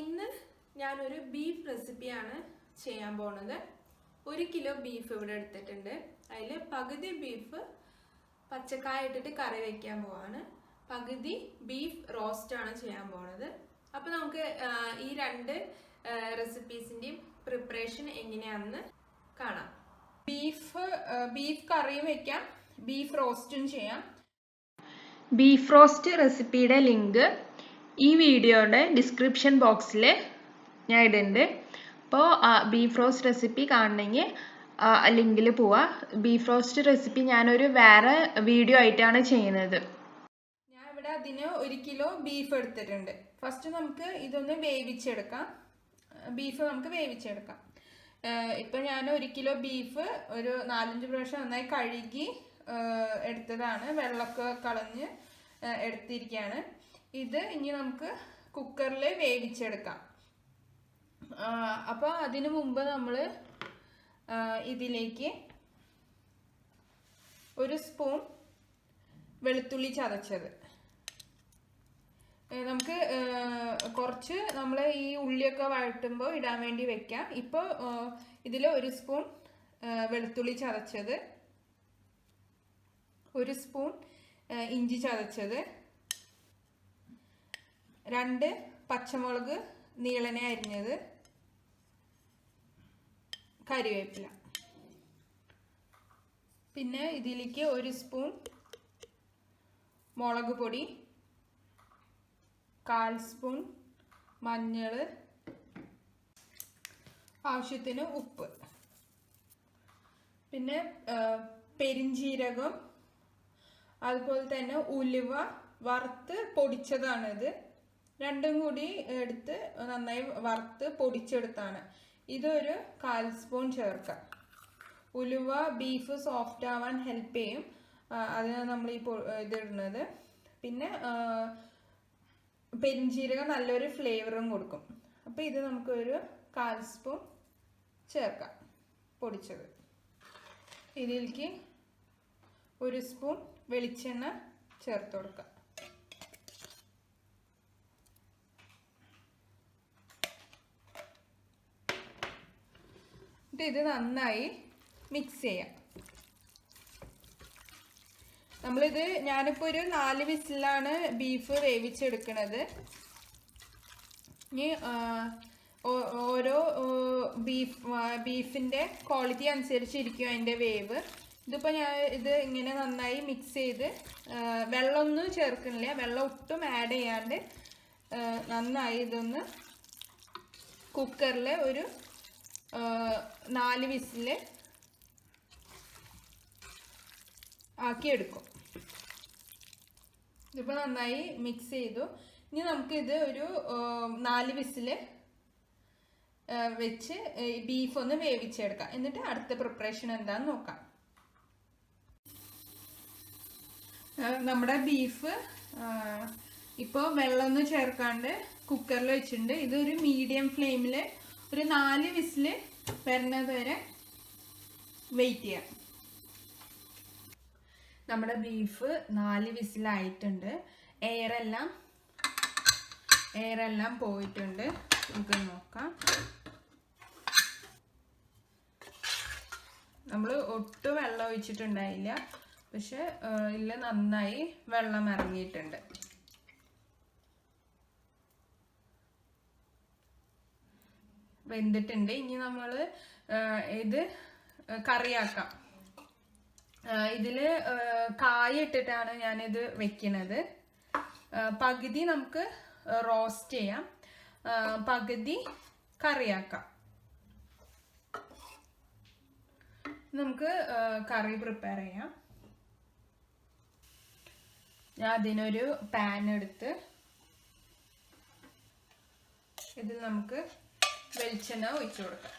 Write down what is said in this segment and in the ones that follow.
ഇന്ന് ഞാനൊരു ബീഫ് റെസിപ്പിയാണ് ചെയ്യാൻ പോകുന്നത്. 1 കിലോ ബീഫ് ഇവിടെ എടുത്തിട്ടുണ്ട്. അതിൽ പകുതി ബീഫ് പച്ചക്കായ ഇട്ടിട്ട് കറി വെക്കാൻ പോവാണ്, പകുതി ബീഫ് റോസ്റ്റ് ആണ് ചെയ്യാൻ പോകുന്നത്. അപ്പോൾ നമുക്ക് ഈ രണ്ട് റെസിപ്പീസിൻ്റെയും പ്രിപ്പറേഷൻ എങ്ങനെയാണെന്ന് കാണാം. ബീഫ് കറിയും വെക്കാം, ബീഫ് റോസ്റ്റും ചെയ്യാം. ബീഫ് റോസ്റ്റ് റെസിപ്പിയുടെ ലിങ്ക് ഈ വീഡിയോയുടെ ഡിസ്ക്രിപ്ഷൻ ബോക്സിൽ ഞാൻ ഇടുന്നുണ്ട്. അപ്പോൾ ബീഫ് റോസ്റ്റ് റെസിപ്പി കാണണമെങ്കിൽ ലിങ്കിൽ പോവാ. ബീഫ് റോസ്റ്റ് റെസിപ്പി ഞാനൊരു വേറെ വീഡിയോ ആയിട്ടാണ് ചെയ്യുന്നത്. ഞാൻ ഇവിടെ അതിന് 1 കിലോ ബീഫ് എടുത്തിട്ടുണ്ട്. ഫസ്റ്റ് നമുക്ക് ഇതൊന്ന് വേവിച്ചെടുക്കാം. ബീഫ് നമുക്ക് വേവിച്ചെടുക്കാം. ഇപ്പം ഞാൻ 1 കിലോ ബീഫ് ഒരു 4-5 പ്രാവശ്യം നന്നായി കഴുകി എടുത്തതാണ്. വെള്ളമൊക്കെ കളഞ്ഞ് എടുത്തിരിക്കുകയാണ്. ഇത് ഇനി നമുക്ക് കുക്കറിൽ വേവിച്ചെടുക്കാം. അപ്പോൾ അതിനു മുമ്പ് നമ്മൾ ഇതിലേക്ക് 1 സ്പൂൺ വെളുത്തുള്ളി ചതച്ചത്, നമുക്ക് കുറച്ച് നമ്മൾ ഈ ഉള്ളിയൊക്കെ വഴറ്റുമ്പോൾ ഇടാൻ വേണ്ടി വെക്കാം. ഇപ്പോൾ ഇതിൽ 1 സ്പൂൺ വെളുത്തുള്ളി ചതച്ചത്, 1 സ്പൂൺ ഇഞ്ചി ചതച്ചത്, 2 പച്ചമുളക് നീളനെ അരിഞ്ഞത്, കറിവേപ്പില. പിന്നെ ഇതിലേക്ക് 1 സ്പൂൺ മുളക് പൊടി, 1/4 സ്പൂൺ മഞ്ഞൾ, ആവശ്യത്തിന് ഉപ്പ്, പിന്നെ പെരിഞ്ജീരകം, അതുപോലെ തന്നെ ഉലുവ വറുത്ത് പൊടിച്ചതാണിത്. രണ്ടും കൂടി എടുത്ത് നന്നായി വറുത്ത് പൊടിച്ചെടുത്താണ്. ഇതൊരു 1/4 സ്പൂൺ ചേർക്കാം. ഉലുവ ബീഫ് സോഫ്റ്റ് ആവാൻ ഹെൽപ്പ് ചെയ്യും, അതിനാണ് നമ്മൾ ഈ ഇതിടുന്നത്. പിന്നെ പെരിഞ്ജീരകം നല്ലൊരു ഫ്ലേവറും കൊടുക്കും. അപ്പോൾ ഇത് നമുക്കൊരു 1/4 സ്പൂൺ ചേർക്കാം പൊടിച്ചത്. ഇതിലേക്ക് 1 സ്പൂൺ വെളിച്ചെണ്ണ ചേർത്ത് കൊടുക്കാം. ഇത് നന്നായി മിക്സ് ചെയ്യാം. നമ്മളിത് ഞാനിപ്പോൾ ഒരു 4 വിസിലാണ് ബീഫ് വേവിച്ചെടുക്കുന്നത്. ഇനി ഓരോ ബീഫിൻ്റെ ക്വാളിറ്റി അനുസരിച്ചിരിക്കും അതിൻ്റെ വേവ്. ഇതിപ്പോൾ ഞാൻ ഇത് ഇങ്ങനെ നന്നായി മിക്സ് ചെയ്ത് വെള്ളമൊന്നും ചേർക്കണില്ല, വെള്ളം ഒട്ടും ആഡ് ചെയ്യാണ്ട് നന്നായി ഇതൊന്ന് കുക്കറിൽ ഒരു 4 വിസിൽ ആക്കിയെടുക്കും. ഇതിപ്പോൾ നന്നായി മിക്സ് ചെയ്തു. ഇനി നമുക്കിത് ഒരു 4 വിസിൽ വെച്ച് ബീഫ് ഒന്ന് വേവിച്ചെടുക്കാം. എന്നിട്ട് അടുത്ത പ്രിപ്പറേഷൻ എന്താണെന്ന് നോക്കാം. നമ്മുടെ ബീഫ് ഇപ്പോൾ വെള്ളമൊന്നും ചേർക്കാണ്ട് കുക്കറിൽ വെച്ചിട്ടുണ്ട്. ഇതൊരു മീഡിയം ഫ്ലെയിമിൽ ഒരു 4 വിസിൽ വരുന്നത് വരെ വെയിറ്റ് ചെയ്യാം. നമ്മുടെ ബീഫ് 4 വിസിലായിട്ടുണ്ട്. എയറെല്ലാം പോയിട്ടുണ്ട്. നമുക്ക് നോക്കാം. നമ്മൾ ഒട്ടും വെള്ളം ഒഴിച്ചിട്ടുണ്ടായില്ല, പക്ഷെ ഇതിൽ നന്നായി വെള്ളം ഇറങ്ങിയിട്ടുണ്ട്. വെന്തിട്ടുണ്ട്. ഇനി നമ്മൾ ഇത് കറിയാക്കാം. ഇതിൽ കായ ഇട്ടിട്ടാണ് ഞാനിത് വെക്കുന്നത്. പകുതി നമുക്ക് റോസ്റ്റ് ചെയ്യാം, പകുതി കറിയാക്കാം. നമുക്ക് കറി പ്രിപ്പയർ ചെയ്യാം. ഞാൻ അതിനൊരു പാൻ എടുത്ത് ഇതിൽ നമുക്ക് വെളിച്ചെണ്ണ ഒഴിച്ചു കൊടുക്കാം.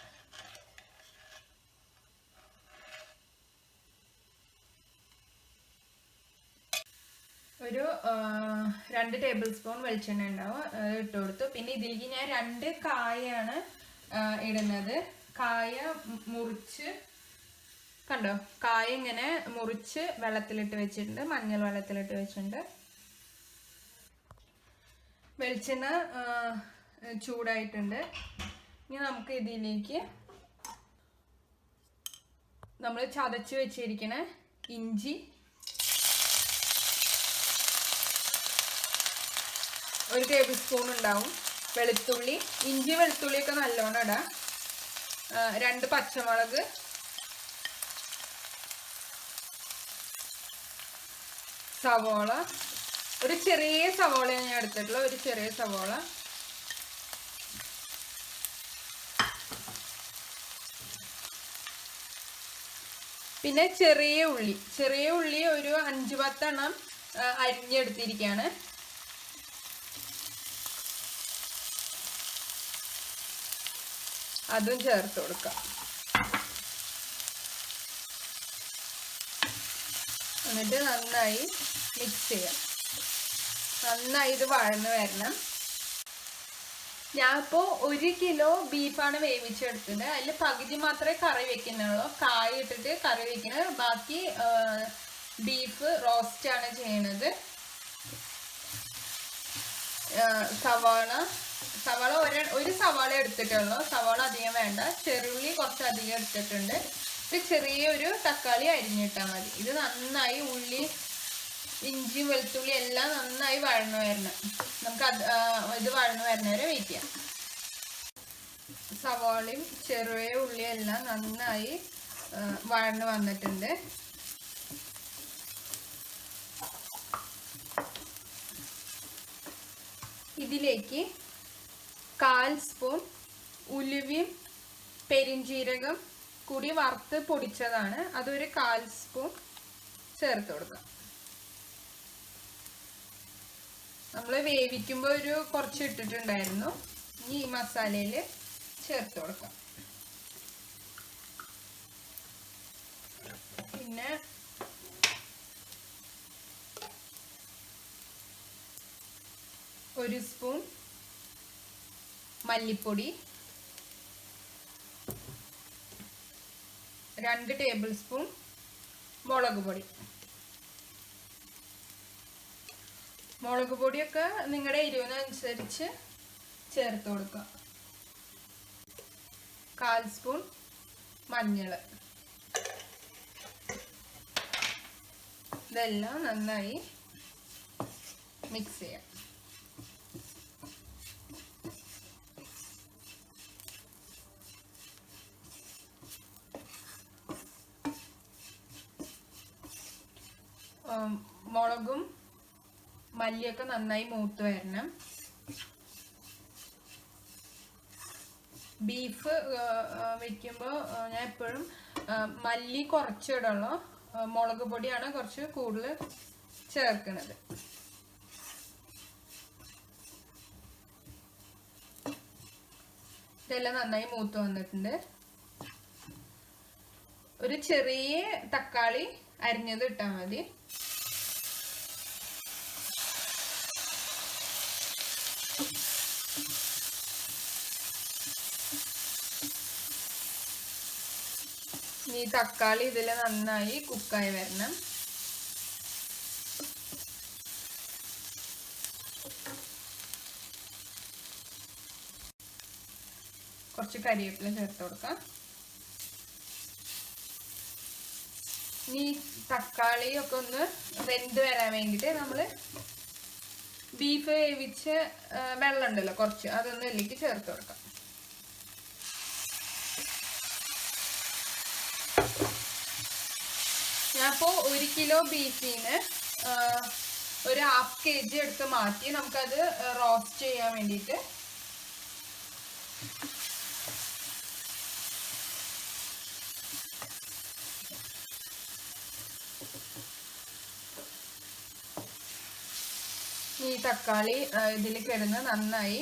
ഒരു 2 ടേബിൾ സ്പൂൺ വെളിച്ചെണ്ണ ഉണ്ടാവും, അത് ഇട്ട് കൊടുത്തു. പിന്നെ ഇതിലേക്ക് ഞാൻ 2 കായാണ് ഇടുന്നത്. കായ മുറിച്ച് കണ്ടോ, കായ ഇങ്ങനെ മുറിച്ച് വെള്ളത്തിലിട്ട് വെച്ചിട്ടുണ്ട്, മഞ്ഞൾ വെള്ളത്തിലിട്ട് വെച്ചിട്ടുണ്ട്. വെളിച്ചെണ്ണ ചൂടായിട്ടുണ്ട്. ഇനി നമുക്ക് ഇതിലേക്ക് നമ്മൾ ചതച്ച് വെച്ചിരിക്കുന്ന ഇഞ്ചി, 1 ടേബിൾ സ്പൂൺ ഉണ്ടാവും. വെളുത്തുള്ളി, ഇഞ്ചി വെളുത്തുള്ളിയൊക്കെ നല്ലോണം ഇടാം. 2 പച്ചമുളക്, സവോള, ഒരു ചെറിയ സവോളയാണ് ഞാൻ എടുത്തിട്ടുള്ളത്, ഒരു ചെറിയ സവോള. പിന്നെ ചെറിയ ഉള്ളി ഒരു 5-10 എണ്ണം അരിഞ്ഞെടുത്തിരിക്കുകയാണ്. അതും ചേർത്ത് കൊടുക്കാം. എന്നിട്ട് നന്നായി മിക്സ് ചെയ്യാം. നന്നായി ഇത് വഴന്ന് വരണം. ഞാനിപ്പോൾ 1 കിലോ ബീഫാണ് വേവിച്ചെടുത്തത്. അതിൽ പകുതി മാത്രമേ കറി വെക്കുന്നുള്ളൂ. കായ ഇട്ടിട്ട് കറി വെക്കുന്നത്. ബാക്കി ബീഫ് റോസ്റ്റ് ആണ് ചെയ്യണത്. സവാള ഒരു സവാള എടുത്തിട്ടുള്ളൂ. സവാള അധികം വേണ്ട. ചെറുള്ളി കുറച്ചധികം എടുത്തിട്ടുണ്ട്. ചെറിയൊരു തക്കാളി അരിഞ്ഞിട്ടാൽ മതി. ഇത് നന്നായി ഉള്ളി, ഇഞ്ചി, വെളുത്തുള്ളി എല്ലാം നന്നായി വഴന്നു വരണം. നമുക്ക് ഇത് വഴന്നു വരുന്നവരെ വെയിറ്റ് ചെയ്യാം. സവാളയും ചെറിയ ഉള്ളിയും എല്ലാം നന്നായി വഴന്നു വന്നിട്ടുണ്ട്. ഇതിലേക്ക് 1/4 സ്പൂൺ ഉലുവയും പെരിഞ്ജീരകം കൂടി വറുത്ത് പൊടിച്ചതാണ്. അതൊരു 1/4 സ്പൂൺ ചേർത്ത് കൊടുക്കാം. നമ്മൾ വേവിക്കുമ്പോൾ കുറച്ച് ഇട്ടിട്ടുണ്ടായിരുന്നു. ഈ മസാലയിൽ ചേർത്ത് കൊടുക്കാം. പിന്നെ 1 സ്പൂൺ മല്ലിപ്പൊടി, 2 ടേബിൾ സ്പൂൺ മുളക് പൊടി. മുളക് പൊടിയൊക്കെ നിങ്ങളുടെ എരിവിനനുസരിച്ച് ചേർത്ത് കൊടുക്കുക. 1/4 സ്പൂൺ മഞ്ഞൾ. ഇതെല്ലാം നന്നായി മിക്സ് ചെയ്യാം. മുളകും മല്ലിയൊക്കെ നന്നായി മൂത്ത് വരണം. ബീഫ് വെക്കുമ്പോൾ ഞാൻ എപ്പോഴും മല്ലി കുറച്ചിടുള്ളൂ. മുളക് പൊടിയാണ് കുറച്ച് കൂടുതൽ ചേർക്കുന്നത്. ഇതെല്ലാം നന്നായി മൂത്ത് വന്നിട്ടുണ്ട്. ഒരു ചെറിയ തക്കാളി അരിഞ്ഞത് ഇട്ടാൽ മതി. ഈ തക്കാളി ഇതിൽ നന്നായി കുക്കായി വരണം. കുറച്ച് കരിവേപ്പില ചേർത്ത് കൊടുക്കാം. ഈ തക്കാളി ഒക്കെ ഒന്ന് വെന്ത് വരാൻ വേണ്ടിയിട്ട് നമ്മൾ ബീഫ് വേവിച്ച് വെള്ളം ഉണ്ടല്ലോ കുറച്ച്, അതൊന്ന് ഇതിലേക്ക് ചേർത്ത് കൊടുക്കാം. ഞാനിപ്പോൾ 1 കിലോ ബീഫിന് ഒരു 1/2 kg എടുത്ത് മാറ്റി നമുക്കത് റോസ്റ്റ് ചെയ്യാൻ വേണ്ടിയിട്ട് ഈ തക്കാളി ഇതിൽ കിടന്ന് നന്നായി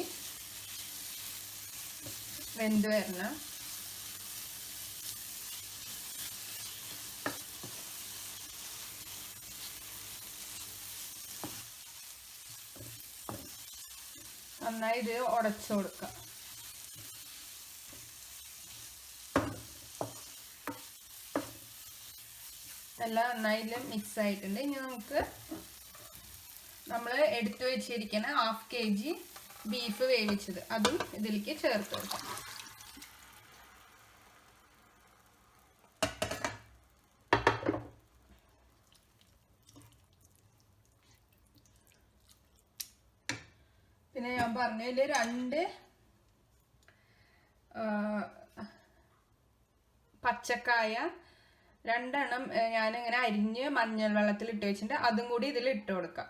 വെന്ത് വരണം. നന്നായി ഇത് ഉടച്ചു കൊടുക്കുക. എല്ലാം നന്നായി മിക്സ് ആയിട്ടുണ്ട്. ഇനി നമുക്ക് നമ്മൾ എടുത്തു വെച്ചിരിക്കുന്ന 1/2 kg ബീഫ് വേവിച്ചത് അതും ഇതിലേക്ക് ചേർത്ത് കൊടുക്കാം. പിന്നെ ഞാൻ പറഞ്ഞതിൽ 2 പച്ചക്കായ 2 എണ്ണം ഞാനിങ്ങനെ അരിഞ്ഞ് മഞ്ഞൾ വെള്ളത്തിൽ ഇട്ട് വെച്ചിട്ടുണ്ട്. അതും കൂടി ഇതിൽ ഇട്ട് കൊടുക്കാം.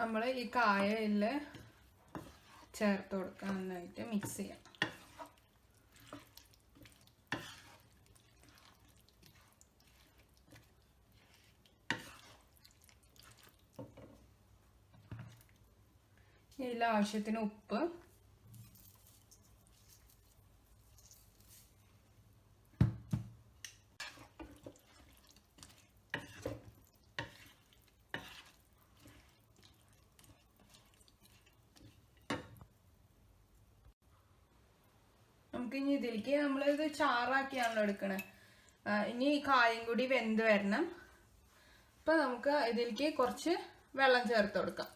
നമ്മൾ ഈ കായയിൽ ചേർത്ത് കൊടുക്കാം. നന്നായിട്ട് മിക്സ് ചെയ്യാം. ഇതിൽ ആവശ്യത്തിന് ഉപ്പ്, നമുക്ക് ഇനി ഇതിലേക്ക് നമ്മളിത് ചാറാക്കിയാണല്ലോ എടുക്കണേ. ഇനി കായും കൂടി വെന്ത് വരണം. അപ്പൊ നമുക്ക് ഇതിലേക്ക് കുറച്ച് വെള്ളം ചേർത്ത് കൊടുക്കാം.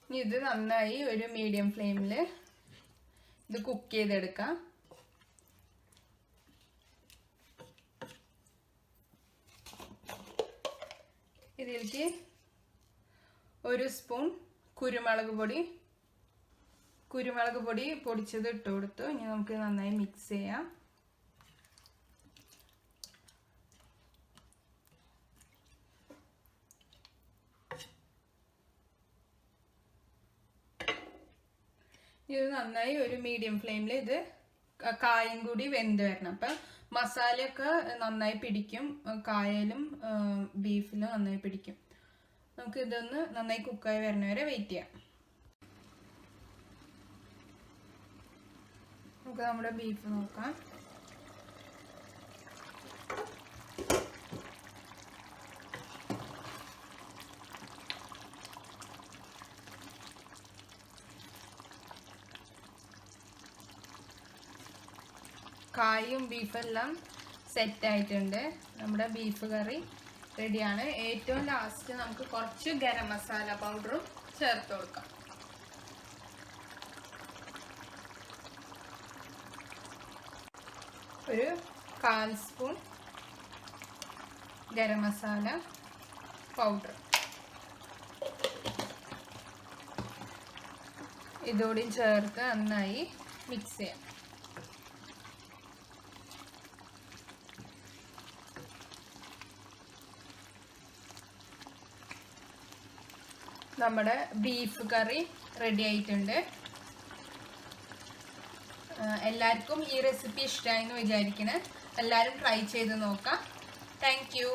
ഇനി ഇത് നന്നായി ഒരു മീഡിയം ഫ്ലെയിമിൽ ഇത് കുക്ക് ചെയ്തെടുക്കാം. ഇതിലേക്ക് 1 സ്പൂൺ കുരുമുളക് പൊടി പൊടിച്ചത് ഇട്ട് കൊടുത്തു. ഇനി നമുക്ക് നന്നായി മിക്സ് ചെയ്യാം. ഇത് നന്നായി ഒരു മീഡിയം ഫ്ലെയിമിൽ ഇത് കായും കൂടി വെന്ത് വരണം. അപ്പം മസാലയൊക്കെ നന്നായി പിടിക്കും, കായലും ബീഫിലും നന്നായി പിടിക്കും. നമുക്ക് ഇതൊന്ന് നന്നായി കുക്കായി വരുന്ന വരെ വെയിറ്റ് ചെയ്യാം. നമുക്ക് നമ്മുടെ ബീഫ് നോക്കാം. കായും ബീഫെല്ലാം സെറ്റ് ആയിട്ടുണ്ട്. നമ്മുടെ ബീഫ് കറി റെഡിയാണ്. ഏറ്റവും ലാസ്റ്റ് നമുക്ക് കുറച്ച് ഗരം മസാല പൗഡറും ചേർത്ത് കൊടുക്കാം. ഒരു 1/4 സ്പൂൺ ഗരം മസാല പൗഡർ ഇതോടെ ചേർത്ത് നന്നായി മിക്സ് ചെയ്യാം. നമ്മുടെ ബീഫ് കറി റെഡി ആയിട്ടുണ്ട്. എല്ലാവർക്കും ഈ റെസിപ്പി ഇഷ്ടമായി എന്ന് വിചാരിക്കണേ. എല്ലാവരും ട്രൈ ചെയ്ത് നോക്കാം. Thank you.